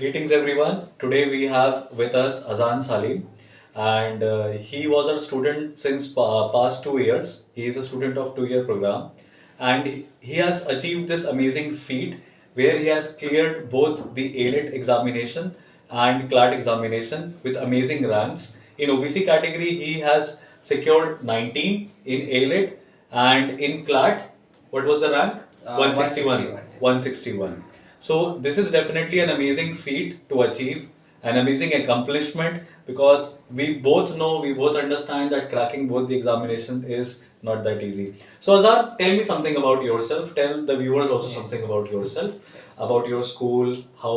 Greetings, everyone. Today we have with us Azan Salim, and he was a student since past 2 years. He is a student of 2 year program, and he has achieved this amazing feat where he has cleared both the ALET examination and CLAT examination with amazing ranks. In OBC category, he has secured 19 in ALET, and in CLAT, what was the rank? 161. 161, yes. 161. So this is definitely an amazing feat to achieve, an amazing accomplishment because we both know, we both understand that cracking both the examinations is not that easy. So Azad, tell me something about yourself. Tell the viewers also Yes. something about yourself, Yes. about your school. How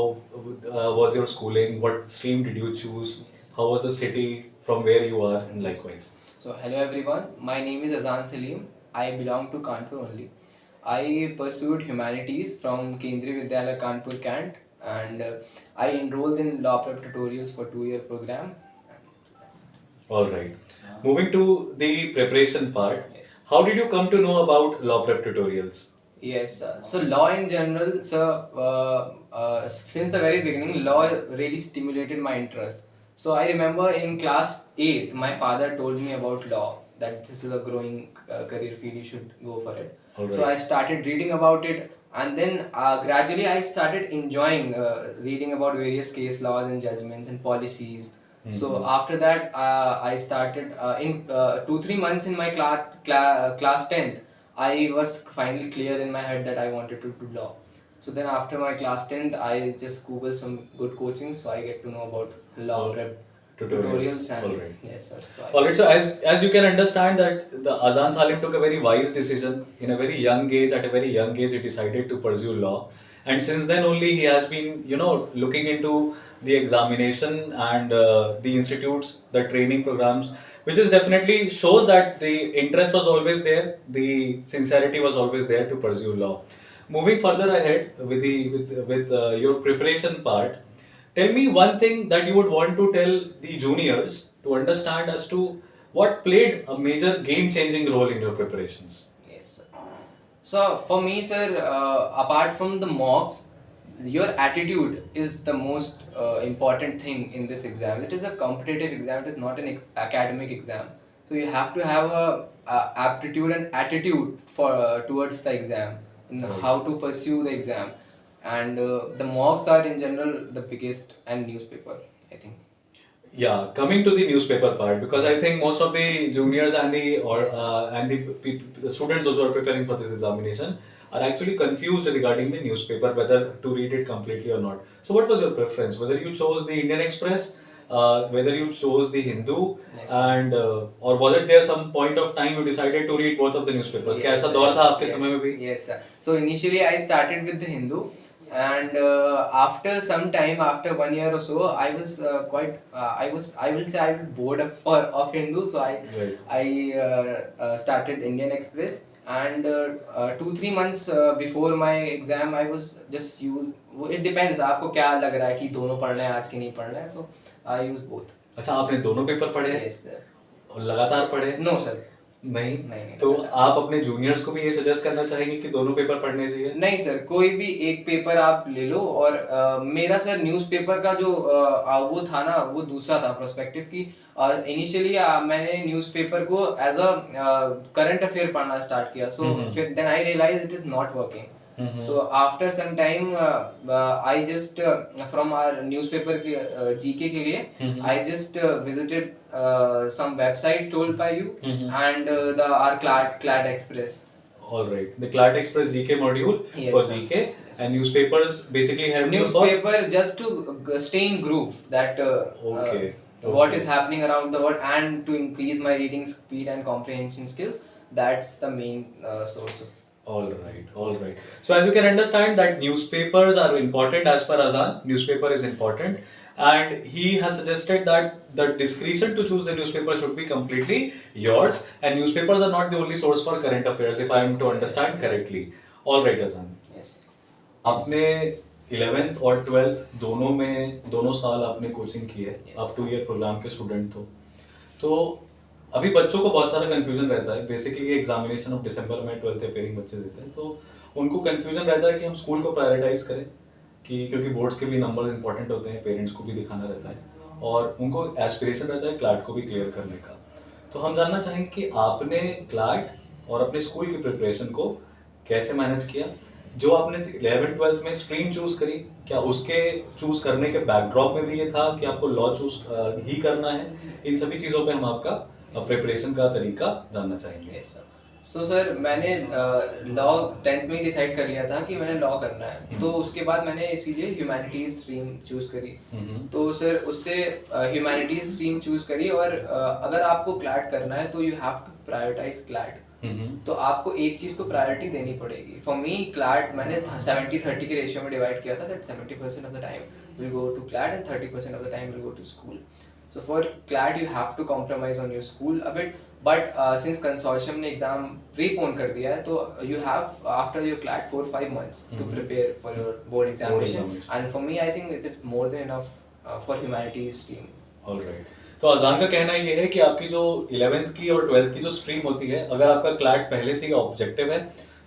was your schooling? What stream did you choose? How was the city from where you are, and likewise. So, hello everyone. My name is Azan Salim. I belong to Kanpur only. I pursued humanities from Kendriya Vidyalaya Kanpur Cant, and I enrolled in law prep tutorials for 2 year program. And that's it. All right. Moving to the preparation part, Yes. how did you come to know about law prep tutorials? Yes, so law in general, since the very beginning, law really stimulated my interest. So I remember in class 8, my father told me about law, that this is a growing career field, you should go for it. Alright. So I started reading about it, and then gradually I started enjoying reading about various case laws and judgments and policies. So after that, I started in 2-3 months in my class 10th. I was finally clear in my head that I wanted to do law. So then after my class 10th, I just Googled some good coaching, so I get to know about law Oh, prep tutorials. tutorials and Alright. yes, sir. So All right. So as you can understand that the Azan Salim took a very wise decision in a very young age. At a very young age, he decided to pursue law, and since then only he has been looking into the examination and the institutes, the training programs, which is definitely shows that the interest was always there, the sincerity was always there to pursue law. Moving further ahead with your preparation part, tell me one thing that you would want to tell the juniors to understand as to what played a major game-changing role in your preparations. yes, sir. So for me, sir, apart from the mocks, your attitude is the most important thing in this exam. It is a competitive exam. It is not an academic exam. So you have to have a aptitude and attitude for towards the exam and Right. how to pursue the exam. And the mocks are in general the biggest, and newspaper, I think. Yeah, coming to the newspaper part, because I think most of the juniors and Yes. the students those who are preparing for this examination are actually confused regarding the newspaper, whether to read it completely or not. So, what was your preference? Whether you chose the Indian Express, whether you chose the Hindu, Yes. and or was it there some point of time you decided to read both of the newspapers? क्या ऐसा दौर था आपके समय में भी? Yes, sir. So initially I started with the Hindu, and after some time, after 1 year or so, I was I will say I was bored of Hindu, so Right. I started Indian Express, and 2-3 months before my exam, I was just use. It depends आपको क्या लग रहा है कि दोनों पढ़ना है आज के नहीं पढ़ना है, so I use both. अच्छा, आपने दोनों पेपर पढ़े Yes, sir. और लगातार पढ़े? No, sir. नहीं। नहीं, तो लगातार। आप अपने जूनियर्स को भी ये सजेस्ट करना चाहेंगे कि दोनों पेपर पढ़ने चाहिए? नहीं सर, कोई भी एक पेपर आप ले लो, और मेरा सर न्यूज़पेपर का जो वो था ना, वो दूसरा था प्रोस्पेक्टिव की। इनिशियली मैंने न्यूज़पेपर को एज अ करंट अफेयर पढ़ना स्टार्ट किया, सो फिर then I realise it is not working. So after some time, I just from our newspaper GK के लिए, I just visited some website told by you, and the our Clad Express. All right. The CLAT Express GK module Yes, for sir. GK, and newspapers basically help you for. Newspaper just to stay in groove that Okay, what okay. is happening around the world, and to increase my reading speed and comprehension skills. That's the main source of. All right, all right. So as you can understand that newspapers are important as per Azan. Newspaper is important, and he has suggested that the discretion to choose the newspaper should be completely yours. And newspapers are not the only source for current affairs, if I am to understand correctly. All right, Azan. Yes. आपने 11th और 12th दोनों साल आपने coaching की है. Yes. आप 2 year programme के student हो. तो अभी बच्चों को बहुत सारा कंफ्यूजन रहता है. बेसिकली एग्जामिनेशन ऑफ दिसंबर में 12th अपेयरिंग बच्चे देते हैं, तो उनको कंफ्यूजन रहता है कि हम स्कूल को प्रायोरिटाइज करें कि क्योंकि बोर्ड्स के भी नंबर इंपॉर्टेंट होते हैं, पेरेंट्स को भी दिखाना रहता है और उनको एस्पिरेशन रहता है क्लैट को भी क्लियर करने का। तो हम जानना चाहेंगे कि आपने क्लैट और अपने स्कूल की प्रिपरेशन को कैसे मैनेज किया। जो आपने 11th-12th में स्ट्रीम चूज करी, क्या उसके चूज करने के बैकड्रॉप में भी ये था कि आपको लॉ चूज ही करना है? इन सभी चीज़ों पे हम आपका प्रिपरेशन का तरीका जानना चाहेंगे। Yes sir. सो सर मैंने लॉ 10th में ही डिसाइड कर लिया था कि मैंने लॉ करना है, तो उसके बाद मैंने इसीलिए ह्यूमैनिटीज स्ट्रीम चूज करी। तो सर उससे ह्यूमैनिटीज स्ट्रीम चूज करी और अगर आपको क्लैट करना है तो you have to prioritise CLAT. तो आपको एक चीज को प्रायोरिटी देनी पड़ेगी। फॉर मी क्लैट मैंने 70-30 के रेशियो में डिवाइड किया था, that 70% of the time will go to CLAT and 30% of the time will go to school. So for CLAT you have to compromise on your school a bit, but since consortium ने exam prepone कर दिया है, तो you have after your CLAT 4-5 months to prepare for your board examination. And for me I think it is more than enough for humanities stream. Alright. तो अजान का कहना ये है कि आपकी जो 11th की और 12th की जो स्ट्रीम होती है, अगर आपका क्लैट पहले से ही ऑब्जेक्टिव है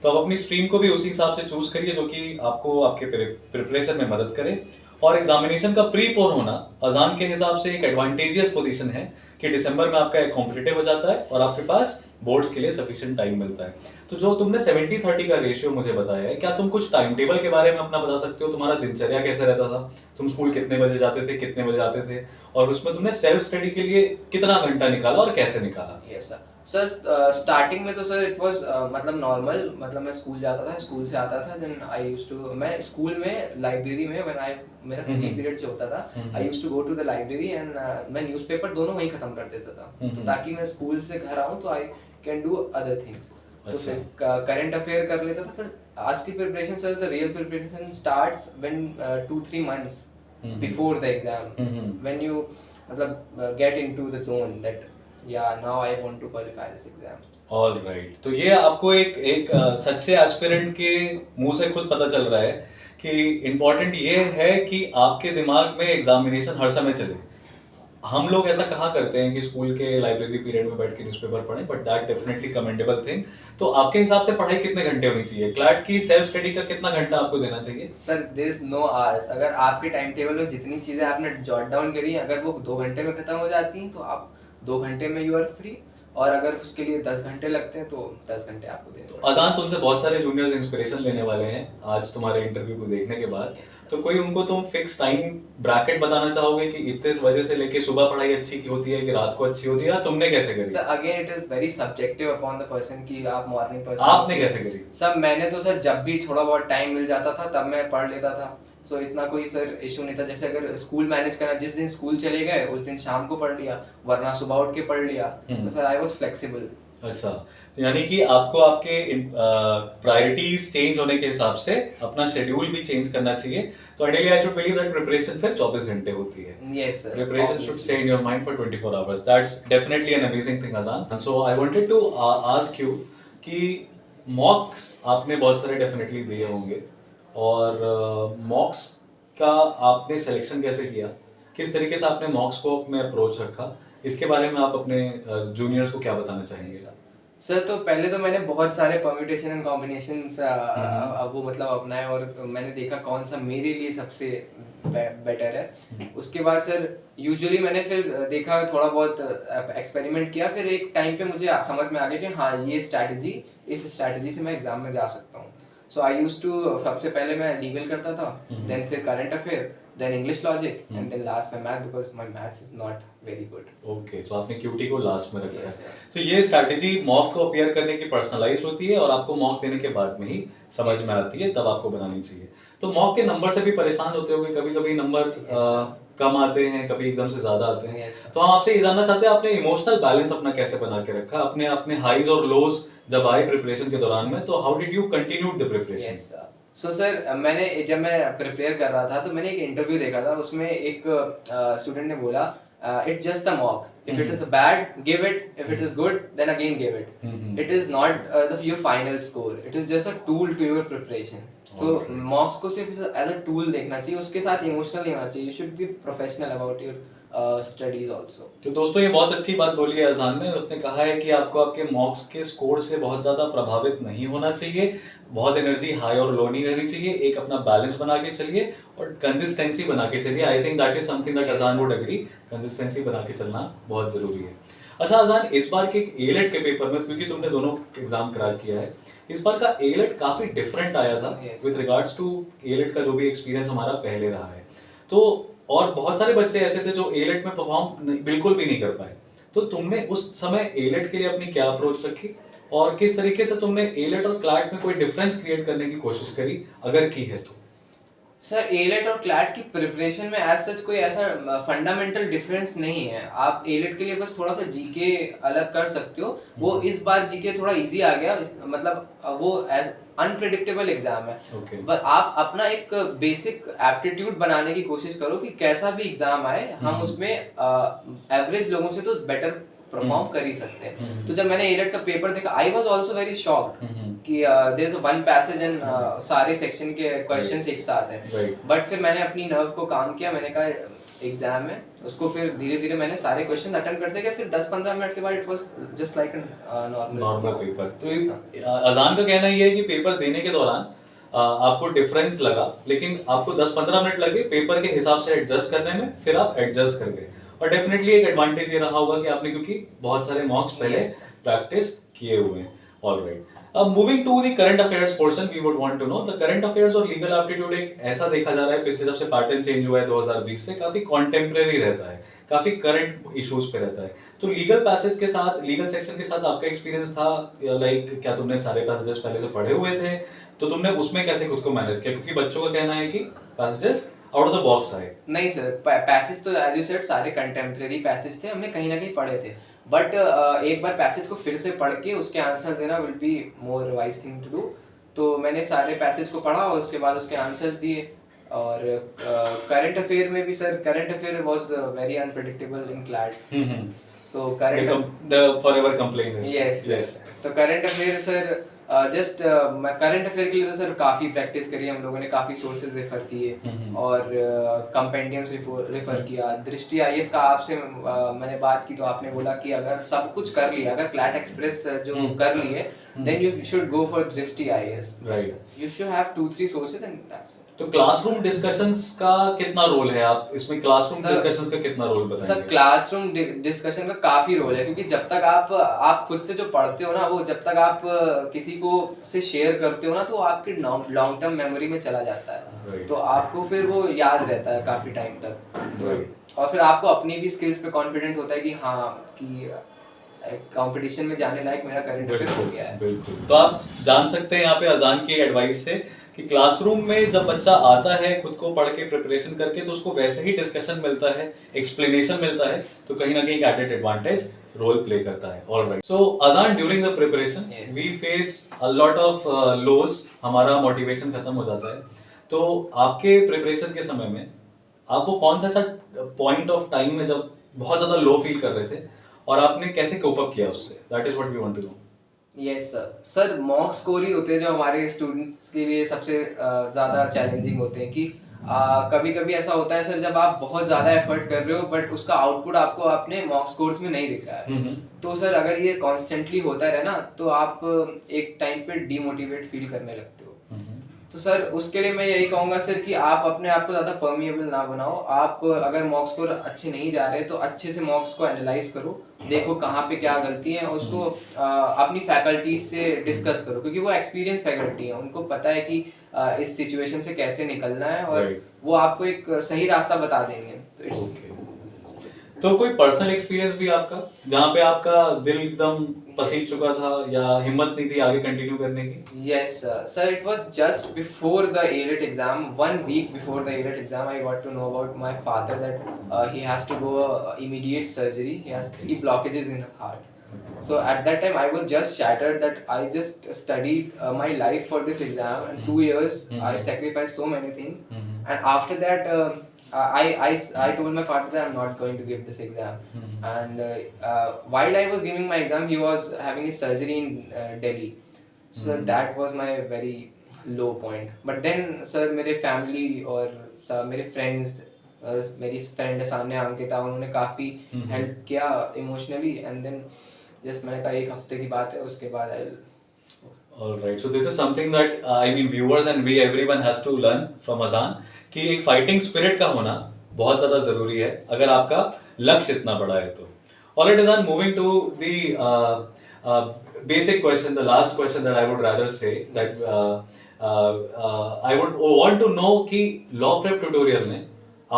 तो आप अपनी स्ट्रीम को भी उसी हिसाब से चूज करिए जो कि आपको आपके प्रिपरेशन में मदद करे। और एग्जामिनेशन का प्रीपोन होना अजान के हिसाब से एक एडवांटेजियस पोजीशन है कि दिसंबर में आपका एक कॉम्पिटिटिव हो जाता है और आपके पास बोर्ड्स के लिए सफिशिएंट टाइम मिलता है। तो जो तुमने 70-30 का रेशियो मुझे बताया है, क्या तुम कुछ टाइम टेबल के बारे में अपना बता सकते हो? तुम्हारा दिनचर्या कैसे रहता था? तुम स्कूल कितने बजे जाते थे, कितने बजे आते थे, और उसमें तुमने सेल्फ स्टडी के लिए कितना घंटा निकाला और कैसे निकाला? Yes sir. स्टार्टिंग में तो सर इट वाज मतलब नॉर्मल, मतलब मैं स्कूल जाता था, स्कूल से आता था, देन आई यूज्ड टू, मैं स्कूल में लाइब्रेरी में व्हेन आई मेरा फ्री पीरियड जो होता था I used to go to the library and मैं न्यूज़पेपर दोनों वहीं खत्म कर देता था, तो ताकि मैं स्कूल से घर आऊं तो I can do other things. तो फिर करंट अफेयर कर लेता था। फिर आज की preparation sir, the real preparation starts when 2-3 months before the exam, when you मतलब get into the zone that yeah now I want to qualify this exam. All right. तो ये आपको एक सच्चे एस्पिरेंट के मुंह से खुद पता चल रहा है कि इम्पोर्टेंट ये है कि आपके दिमाग में एग्जामिनेशन हर समय चले। हम लोग ऐसा कहाँ करते हैं कि स्कूल के लाइब्रेरी पीरियड में बैठ के न्यूज़पेपर पढ़ें, but that definitely commendable thing. तो आपके हिसाब से पढ़ाई कितने घंटे होनी चाहिए? क्लैट की सेल्फ स्टडी का कितना घंटा आपको देना चाहिए? Sir there is no hours. अगर आपके टाइम टेबल में जितनी चीजें आपने जॉट डाउन करी अगर वो 2 घंटे में खत्म हो जाती हैं तो आप 2 घंटे में यू आर फ्री, और अगर उसके लिए 10 घंटे लगते हैं तो 10 घंटे आपको देने पड़ते हैं। अजान, तुमसे बहुत सारे जूनियर्स इंस्पिरेशन लेने वाले हैं आज तुम्हारे इंटरव्यू को देखने के बाद। तो कोई उनको तुम फिक्स टाइम ब्रैकेट बताना चाहोगे कि इतने बजे से लेके सुबह पढ़ाई अच्छी की होती है कि रात को अच्छी होती है, या तुमने कैसे करी? Sir again it is very subjective upon the person कि आप मॉर्निंग पर्सन। आपने कैसे करी? सर मैंने तो सर जब भी थोड़ा बहुत टाइम मिल जाता था तब मैं पढ़ लेता था। सो इतना कोई सर इशू नहीं था। जैसे अगर स्कूल मैनेज करना, जिस दिन स्कूल चले गए उस दिन शाम को पढ़ लिया, वरना सुबह उठ के पढ़ लिया। तो सर आई वाज फ्लेक्सिबल। अच्छा, तो यानी कि आपको आपके प्रायोरिटीज चेंज होने के हिसाब से अपना शेड्यूल भी चेंज करना चाहिए। तो ideally I should believe that preparation फिर 24 घंटे होती है। Yes sir, preparation should stay in your mind for 24 hours. That's definitely an amazing thing Azaan. So I wanted to ask you कि मॉक्स आपने बहुत सारे डेफिनेटली दिए होंगे, और मॉक्स का आपने सिलेक्शन कैसे किया? किस तरीके से आपने मॉक्स को में अप्रोच रखा? इसके बारे में आप अपने जूनियर्स को क्या बताना चाहेंगे? सर तो पहले तो मैंने बहुत सारे परम्यूटेशन एंड कॉम्बिनेशंस वो मतलब अपनाए, और मैंने देखा कौन सा मेरे लिए सबसे बेटर है। उसके बाद सर यूजुअली मैंने फिर देखा, थोड़ा बहुत एक्सपेरिमेंट किया, फिर एक टाइम पे मुझे समझ में आ गया कि हाँ ये स्ट्रैटेजी, इस स्ट्रैटेजी से मैं एग्जाम में जा सकता हूँ। सो आई यूज्ड टू, सबसे पहले मैं लीगल करता था, देन फिर current affair, then English logic, and then last में math, because my maths is not very good. Okay, तो आपने क्यूटी को लास्ट में रखा है। तो ये स्ट्रैटेजी मॉक को अपीयर करने की पर्सनलाइज्ड होती है और आपको मॉक देने के बाद में ही समझ में आती है, तब आपको बनानी चाहिए। तो मॉक के नंबर से भी परेशान होते होंगे, कभी कभी नंबर कम आते हैं, कभी एकदम से ज्यादा आते हैं। तो हम आपसे ये जानना चाहते हैं आपने इमोशनल बैलेंस अपना कैसे बना के रखा? अपने अपने हाईज और लोज जब आए प्रिपरेशन के दौरान में, तो how did you continue the preparation? So sir मैंने जब मैं प्रिपेयर कर रहा था तो मैंने एक इंटरव्यू देखा था, उसमें एक स्टूडेंट ने बोला it's just a mock, if it is bad give it, if it is good then again give it. It is not your final score, it is just a tool to your preparation. तो Okay. मॉक्स को सिर्फ as a tool देखना चाहिए, उसके साथ emotional नहीं होना चाहिए। You should be professional about your studies also. तो दोस्तों ये बहुत अच्छी बात बोली है अजान ने। उसने कहा है कि आपको आपके मॉक्स के स्कोर से बहुत ज़्यादा प्रभावित नहीं होना चाहिए, बहुत एनर्जी हाई और लो नहीं रहनी चाहिए, एक अपना बैलेंस बना के चलिए और कंसिस्टेंसी बना के चलिए। I think that is something that Yes. अजान वुड एग्री, कंसिस्टेंसी बना के चलना बहुत ज़रूरी है। अच्छा अजान, इस बार के एलेट के पेपर में, क्योंकि तुमने दोनों एग्जाम क्रैक किया है, इस बार का एलेट काफ़ी डिफरेंट आया था Yes. With regards to AILET का जो भी एक्सपीरियंस हमारा पहले रहा है। तो और बहुत सारे बच्चे ऐसे थे जो एलेट में परफॉर्म बिल्कुल भी नहीं कर पाए। तो तुमने उस समय एलेट के लिए अपनी क्या अप्रोच रखी और किस तरीके से तुमने एलेट और क्लैट में कोई डिफरेंस क्रिएट करने की कोशिश करी, अगर की है तो? सर एलेट और क्लैट की प्रिपरेशन में एज सच कोई ऐसा फंडामेंटल डिफरेंस नहीं है। आप एलेट के लिए बस थोड़ा सा जीके अलग कर सकते हो। वो इस बार जीके थोड़ा इजी आ गया, मतलब वो अनप्रिडिक्टेबल एग्जाम है। Okay. बस आप अपना एक बेसिक एप्टीट्यूड बनाने की कोशिश करो कि कैसा भी एग्जाम आए हम उसमें एवरेज लोगों से तो बेटर परफॉर्म कर ही सकते हैं। तो जब मैंने एलेट का पेपर देखा, I was also very shocked कि there is one passage and सारे सेक्शन के क्वेश्चंस एक साथ हैं। Right. बट फिर मैंने अपनी नर्व को काम किया, मैंने कहा एग्जाम है उसको, फिर धीरे धीरे मैंने सारे क्वेश्चन अटेम्प्ट करते गया। फिर 10-15 मिनट के बाद it was just like normal paper. तो अजान का कहना ये है कि पेपर देने के दौरान आपको डिफरेंस लगा, लेकिन आपको 10-15 मिनट लगे पेपर के हिसाब से एडजस्ट करने में, फिर आप एडजस्ट कर गए। और डेफिनेटली एक एडवांटेज ये रहा होगा कि आपने, क्योंकि बहुत सारे मॉक्स पहले Yes. प्रैक्टिस किए हुए हैं। ऑल राइट, अब moving to the current affairs portion, we would want to know the current affairs और लीगल एप्टीट्यूड। एक ऐसा देखा जा रहा है पिछले, जब से पैटर्न चेंज हुआ है 2020 से, काफी कॉन्टेम्परेरी रहता है, काफी करंट इश्यूज पे रहता है। तो लीगल पैसेज के साथ, लीगल सेक्शन के साथ आपका एक्सपीरियंस था, या लाइक क्या तुमने सारे पैसेजेस पहले से पढ़े हुए थे? तो तुमने उसमें कैसे खुद को मैनेज किया, क्योंकि बच्चों का कहना है कि passages out of the box आए? नहीं सर, पैसेज तो एज यू सेड सारे कंटेम्प्रेरी पैसेज थे, हमने कहीं ना कहीं पढ़े थे। बट एक बार पैसेज को फिर से पढ़ के उसके आंसर देना will be more wise thing to do. तो मैंने सारे पैसेज को पढ़ा और उसके बाद उसके आंसर्स दिए। और करंट अफेयर में भी sir, current affair was very unpredictable in CLAT. So current The forever complaint is yes. तो current affair sir, just current affair के लिए तो सर काफ़ी प्रैक्टिस करी हम लोगों ने, काफ़ी सोर्सेज रेफर किए और कंपेंडियम्स रेफर किया। दृष्टि आईएएस का आपसे मैंने बात की तो आपने बोला कि अगर सब कुछ कर लिया, अगर क्लैट एक्सप्रेस जो कर लिए, then you should go for Drishti IAS. Right. You should have 2-3 sources and that's it. तो क्लासरूम डिस्कशंस का कितना रोल है, आप इसमें क्लासरूम सर- डिस्कशंस का कितना रोल सर बताएंगे? क्लासरूम डिस्कशन का काफी रोल है, क्योंकि जब तक आप खुद से जो पढ़ते हो ना, वो जब तक आप किसी को से शेयर करते हो ना, तो आपकी लॉन्ग टर्म मेमोरी में चला जाता है। Right. तो आपको फिर वो याद रहता है काफी टाइम तक। तो Right. और फिर आपको अपनी भी स्किल्स पे कॉन्फिडेंट होता है कि हाँ, कि कंपटीशन में जाने लायक मेरा करंट अफेयर हो गया है। बिल्कुल। तो आप जान सकते हैं यहाँ पे अजान की एडवाइस से कि क्लासरूम में जब बच्चा आता है खुद को पढ़ के प्रिपरेशन करके, तो उसको वैसे ही डिस्कशन मिलता है, एक्सप्लेनेशन मिलता है, तो कहीं ना कहीं एडेड एडवांटेज रोल प्ले करता है। Alright, so Azaan, during the preparation Yes. We face a lot of lows, हमारा मोटिवेशन खत्म हो जाता है। तो आपके प्रिपरेशन के समय में आप वो कौन सा ऐसा पॉइंट ऑफ टाइम है जब बहुत ज्यादा लो फील कर रहे थे, और आपने कैसे कोप अप किया उससे? That is what we want to know. Yes sir, mock score ही होते हैं जो हमारे स्टूडेंट्स के लिए सबसे ज़्यादा चैलेंजिंग होते हैं। कि कभी कभी ऐसा होता है सर, जब आप बहुत ज़्यादा एफर्ट कर रहे हो बट उसका आउटपुट आपको अपने मॉक स्कोर्स में नहीं दिख रहा है। तो सर अगर ये कॉन्स्टेंटली होता रहे ना, तो आप एक टाइम पे डीमोटिवेट फील करने लगते हो। तो सर उसके लिए मैं यही कहूँगा सर कि आप अपने आप को ज़्यादा परमिएबल ना बनाओ। आप अगर मॉक स्कोर अच्छे नहीं जा रहे तो अच्छे से मॉक्स को एनालाइज करो, देखो कहाँ पे क्या गलती है, उसको अपनी फैकल्टीज से डिस्कस करो, क्योंकि वो एक्सपीरियंस फैकल्टी है, उनको पता है कि इस सिचुएशन से कैसे निकलना है, और Right. वो आपको एक सही रास्ता बता देंगे। तो इट्स Okay. तो कोई पर्सनल एक्सपीरियंस भी आपका जहाँ पे आपका दिल एकदम पसीज चुका था या हिम्मत नहीं थी आगे कंटिन्यू करने की? Yes, sir. It was just before the ALET exam. 1 week before the ALET exam, I got to know about my father that he has to go immediate surgery. He has 3 blockages in his heart. So at that time, I was just shattered that I just studied my life for this exam, and 2 years I sacrificed so many things. And after that, I told my father that I'm not going to give this exam. And while I was giving my exam, he was having his surgery in Delhi. So that was my very low point, but then sir मेरे family और sir मेरे friends, मेरी friend सामने अंकिता, उन्होंने काफ़ी help किया emotionally, and then just मैंने कहा एक हफ्ते की बात है, उसके बाद आई All right. So this is something that I mean viewers and we everyone has to learn from Azan कि एक फाइटिंग स्पिरिट का होना बहुत ज्यादा जरूरी है अगर आपका लक्ष्य इतना बड़ा है तो. All right, Azan. Moving to the basic question, the last question that I would rather say that I would want to know कि law prep tutorial ने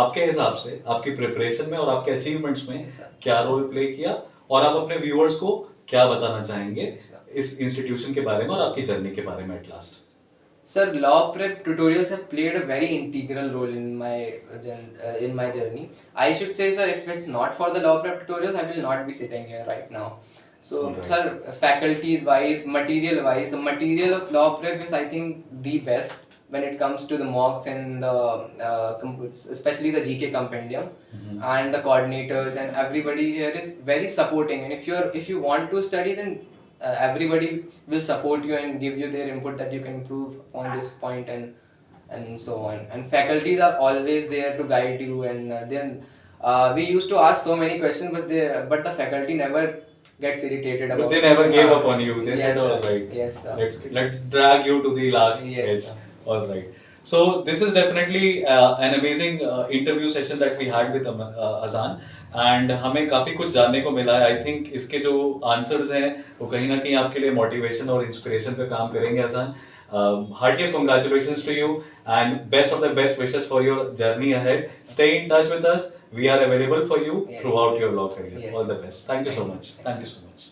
आपके हिसाब से आपकी प्रिपरेशन में और आपके अचीवमेंट्स में क्या रोल प्ले किया और आप अपने व्यूअर्स को क्या बताना चाहेंगे इस इंस्टीट्यूशन के बारे में और आपकी जर्नी के बारे में at last. Sir, law prep tutorials have played a very integral role in my journey. I should say, sir, if it's not for the law prep tutorials, I will not be sitting here right now. So, Right. sir, faculties wise, material wise, the material of law prep is, I think, the best when it comes to the mocks and the especially the GK compendium, and the coordinators and everybody here is very supporting. And if you want to study, then everybody will support you and give you their input that you can improve on this point, and so on. And faculties are always there to guide you, and then we used to ask so many questions, but the faculty never gets irritated about But they never gave up on you. They Yes, said, sir. all right, Yes, sir. let's drag you to the last Yes, edge. sir. All right. So this is definitely an amazing interview session that we had with Azan. And हमें काफ़ी कुछ जानने को मिला है. I think इसके जो answers हैं वो कहीं ना कहीं आपके लिए मोटिवेशन और इंस्पिरेशन का काम करेंगे. अजान, heartiest congratulations to you and best of the best wishes for your journey ahead. Stay in touch with us. We are available for you Yes. throughout your law career. Yes. All the best. Thank you so much. Thank you so much.